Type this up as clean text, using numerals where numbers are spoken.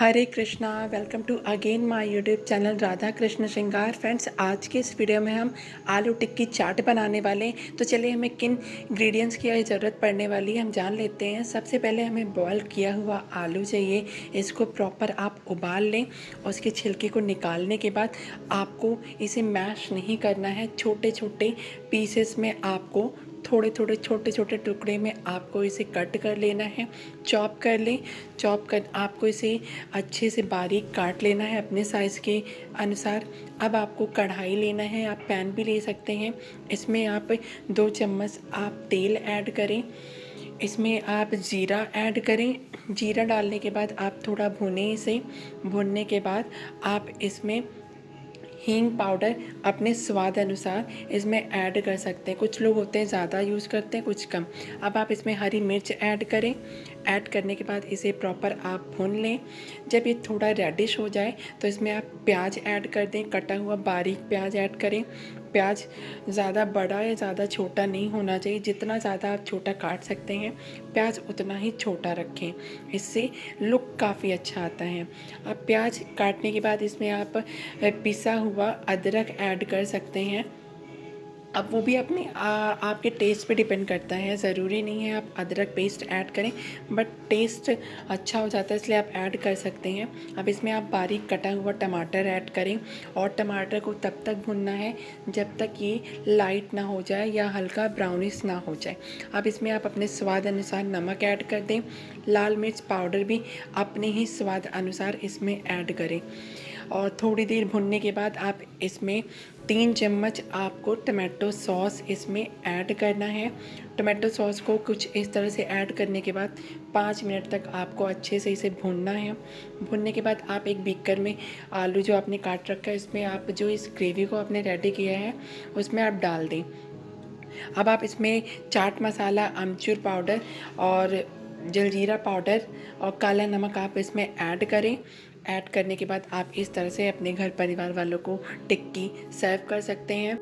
Hare Krishna. Welcome to again my YouTube channel Radha Krishna Shringar. Friends, आज के इस वीडियो में हम आलू टिक्की चाट बनाने वाले हैं। तो चलिए हमें किन इंग्रेडिएंट्स की ज़रूरत पड़ने वाली है हम जान लेते हैं। सबसे पहले हमें बॉयल किया हुआ आलू चाहिए। इसको प्रॉपर आप उबाल लें। उसके छिलके को निकालने के बाद आपको इसे मैश नहीं करना है, छोटे छोटे पीसेस में आपको थोड़े थोड़े छोटे छोटे टुकड़े में आपको इसे कट कर लेना है। चॉप कर लें। चॉप कर आपको इसे अच्छे से बारीक काट लेना है अपने साइज़ के अनुसार। अब आपको कढ़ाई लेना है, आप पैन भी ले सकते हैं। इसमें आप 2 चम्मच आप तेल ऐड करें। इसमें आप ज़ीरा ऐड करें। जीरा डालने के बाद आप थोड़ा भुनें इसे। भुनने के बाद आप इसमें हींग पाउडर अपने स्वाद अनुसार इसमें ऐड कर सकते हैं। कुछ लोग होते हैं ज़्यादा यूज़ करते हैं, कुछ कम। अब आप इसमें हरी मिर्च ऐड करें। ऐड करने के बाद इसे प्रॉपर आप भून लें। जब ये थोड़ा रेडिश हो जाए तो इसमें आप प्याज ऐड कर दें। कटा हुआ बारीक प्याज ऐड करें। प्याज ज़्यादा बड़ा या ज़्यादा छोटा नहीं होना चाहिए। जितना ज़्यादा आप छोटा काट सकते हैं प्याज उतना ही छोटा रखें, इससे लुक काफ़ी अच्छा आता है। अब प्याज काटने के बाद इसमें आप पिसा हुआ अदरक ऐड कर सकते हैं। अब वो भी अपने आपके टेस्ट पे डिपेंड करता है। ज़रूरी नहीं है आप अदरक पेस्ट ऐड करें, बट टेस्ट अच्छा हो जाता है इसलिए आप ऐड कर सकते हैं। अब इसमें आप बारीक कटा हुआ टमाटर ऐड करें और टमाटर को तब तक भुनना है जब तक ये लाइट ना हो जाए या हल्का ब्राउनिश ना हो जाए। अब इसमें आप अपने स्वाद अनुसार नमक ऐड कर दें। लाल मिर्च पाउडर भी अपने ही स्वाद अनुसार इसमें ऐड करें और थोड़ी देर भुनने के बाद आप इसमें 3 चम्मच आपको टमाटो सॉस इसमें ऐड करना है। टमाटो सॉस को कुछ इस तरह से ऐड करने के बाद 5 मिनट तक आपको अच्छे से इसे भूनना है। भुनने के बाद आप एक बीकर में आलू जो आपने काट रखा है इसमें आप जो इस ग्रेवी को आपने रेडी किया है उसमें आप डाल दें। अब आप इसमें चाट मसाला, अमचूर पाउडर और जलजीरा पाउडर और काला नमक आप इसमें ऐड करें। ऐड करने के बाद आप इस तरह से अपने घर परिवार वालों को टिक्की सर्व कर सकते हैं।